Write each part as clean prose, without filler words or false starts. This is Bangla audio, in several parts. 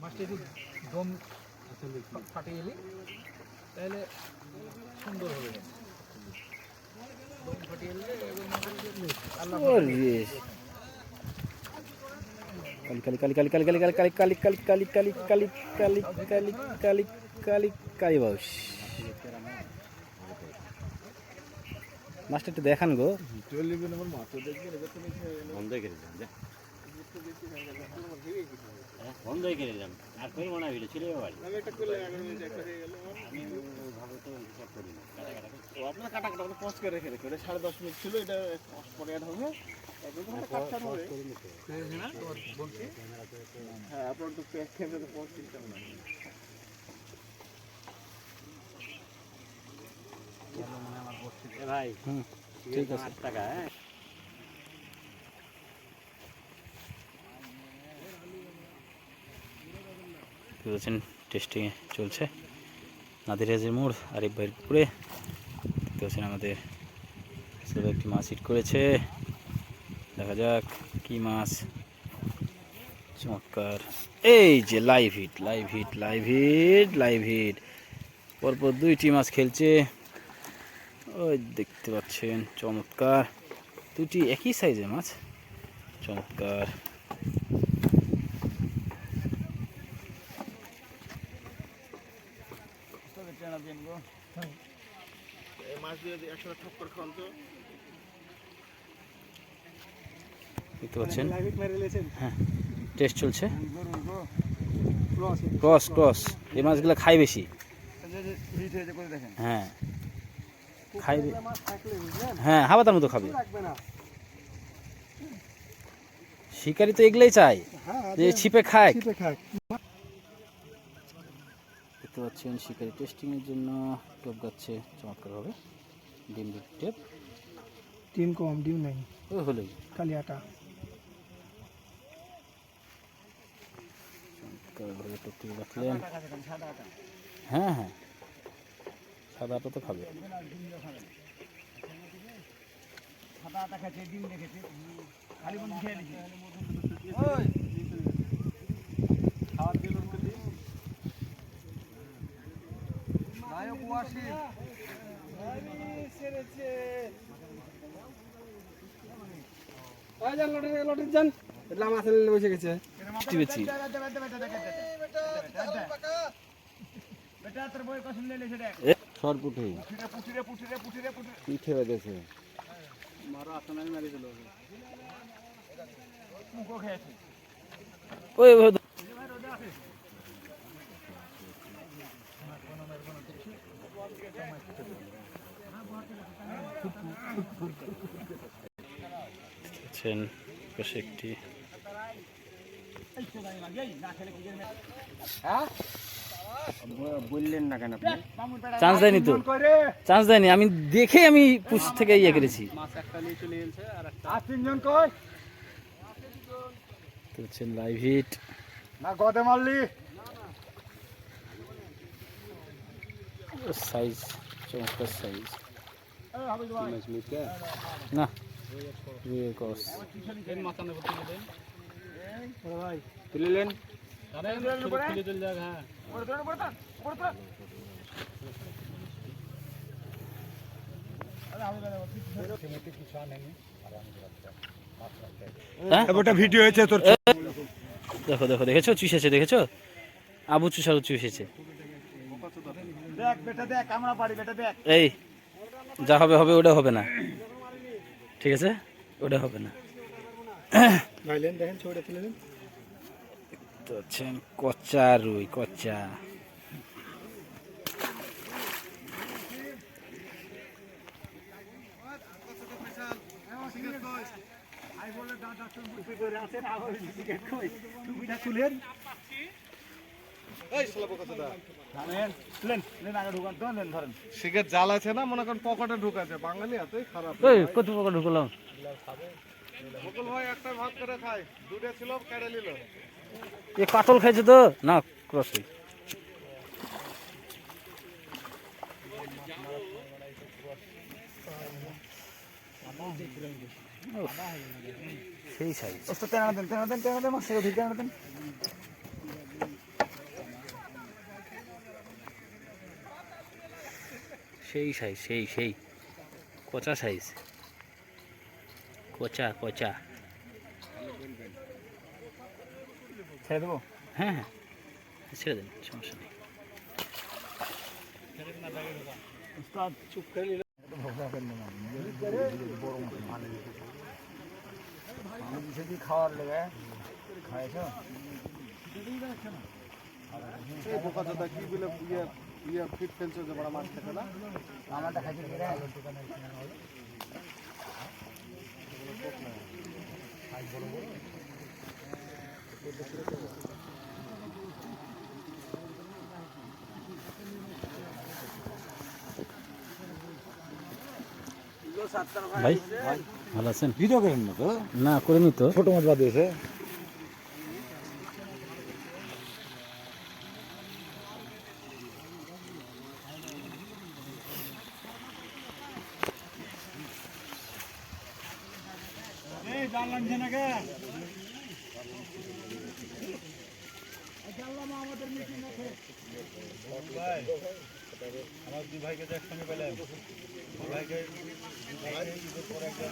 মাছটা একটু দম ফাটিয়ে এলি তাহলে সুন্দর হবে। দম ফাটিয়ে এলে আল্লাহ কালি কালি কালি কালি কালি কালি কালি কালি কালি কালি কালি কালি কালি কালি কালি কালি কালি বাউস মাছটা একটু দেখান গো। বন্ধই করে দিলাম আর কই মনে হয় ছিল বাড়ি আপনার কাটা কাটা পোস্ট করে রেখে রেখে 10:30 মিনিট ছিল, এটা পরে অ্যাড হবে। হ্যাঁ আপনার তো ক্যামেরা পোস্ট সিস্টেম না। ভাই ঠিক আছে 8 টাকা। হ্যাঁ বুঝেছেন টেস্টিংয়ে চলছে নাদির হাজির মোড় আরিফ ভাইয়ের পুকুরে। দেখতে পাচ্ছেন আমাদের একটি মাছ হিট করেছে, দেখা যাক কি মাছ। চমৎকার, এই যে live hit live hit live hit live hit, পরপর দুইটি মাছ খেলছে। ওই দেখতে পাচ্ছেন চমৎকার, দুটি একই সাইজের মাছ, চমৎকার। মাছ দিয়ে একসাথে ঠক করে খান তো। দেখতে পাচ্ছেন হ্যাঁ টেস্ট চলছে। ক্রস ক্রস এই মাছগুলো খায় বেশি। হ্যাঁ খাইবে, হ্যাঁ হাবাতার মতো খাবে। শিকারি তো এগুলোই চাই যে ছিপে খায়। দেখতে পাচ্ছেন শিকারি টেস্টিংয়ের জন্য টোপ গাচ্ছে চমৎকার হবে। ডিম টেপ, ডিম কম, ডিম নাই, ওই হলোই খালি আটা। চমৎকারভাবে টোপটি রাখলেন। হ্যাঁ হ্যাঁ সাদা আটা তো খাবে। সাদা আটা খেয়েছে, ডিম দেখেছে, খালি বন্ধু খেয়ে নিচ্ছে। খাওয়ার দিল নায়ক ওয়াসি সেরেছে। যান লটের যান, লামা আসলে বসে গেছে। বেচি সরপুটে পিঠে বেঁধেছে। ওই পাশে একটি বললেন না কেন আপনি? চান্স দেয়নি তো, চান্স দেয়নি, আমি দেখে আমি পুশ থেকে ইয়ে করেছি। লাইভ হিট না গদে মারলি সাইজ, চমৎকার সাইজ। না কস তুলে নেন। ওটা ভিডিও হয়েছে তোর। দেখো দেখো দেখেছো চুষেছে, দেখেছো আবু চুষারু চুষেছে। দেখ বেটা দেখ, আমরা পারি বেটা দেখ। এই যা হবে হবে, ওটা হবে না, ঠিক আছে ওটা হবে না। ভাইলেন দেখেন ছবিটা তুলে দেন। তো হচ্ছেন কচ্চা রুই, কচ্চা। শিখের জাল আছে না, মনে করেন পকেটে ঢুকাছে। বাঙালি এতই খারাপ। কত পকা ঢুকলাম। বকুল ভাই একটা ভাগ করে খায়, দুটো ছিল কেটে নিল। এ কাটল খাইছে তো না ক্রসে। সেই সাইজ। তেনা দেন মাছ ঢুকে দেন। সেই সাইজ, সেই কচা সাইজ, কচা। ছেড়ে দেবো। হ্যাঁ ছেড়ে দেন, সমস্যা নেই। উস্তাদ চুপ করে নিলে তো ভোগা করলে না বড় মতো পানি দিতে খাওয়ার লেগে খাইছ এই বোকা দাদা কি বলে ফিট ফেলছে যে বড় মাছ খেতে না আমারটা খাইছে রে ভাই ভালো আছেন? ভিডিও করেন না তো না করিনি তো। ছোট মাছ বাদ দিয়েছে আমার দুই ভাইকে তো একসঙ্গে পেলাম দুই ভাইকে ঈদের পরে একবার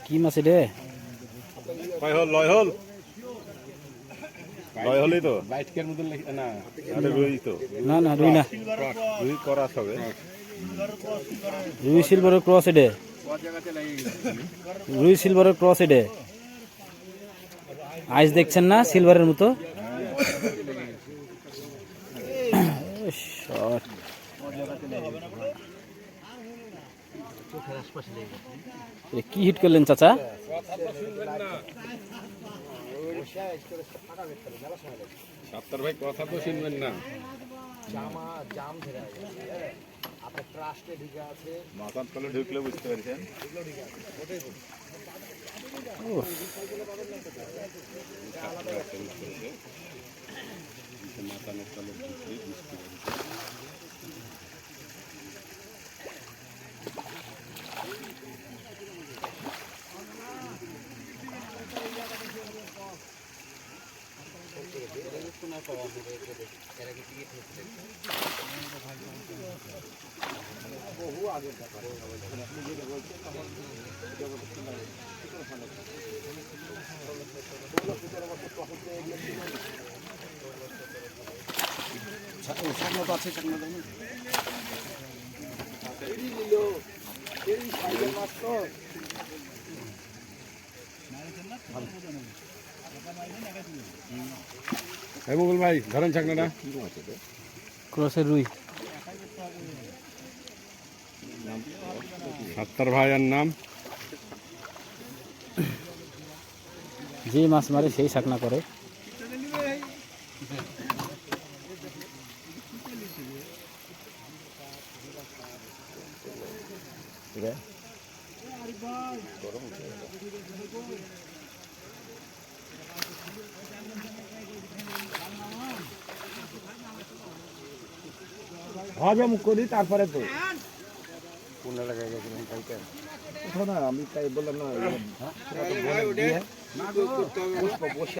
কি মাছ রে? লয় হলেই তো বাইটকের মতন না আরে রুই তো না রুই না, রুই করা হবে রুই সিলভারের ক্রস এডে, রুই সিলভারের ক্রস এডে। আইস দেখছেন না সিলভারের মতো? শট। কি হিট করলেন চাচা? সাত্তার ভাই কথা তো শুনবেন না মাথার তলে ঢুকলে বুঝতে পারছেন মাথার তলে ঢুকলে বুঝতে পারছেন মুকুল ভাই ধরেন ছাকনাটা ক্রসের রুই। সাত্তার ভাইয়ের নাম যে মাছ মারে সেই শাকনা করে। হজম করি তারপরে তো কোন এলাকায় গেছিলেন কালকে না আমি তাই বললাম না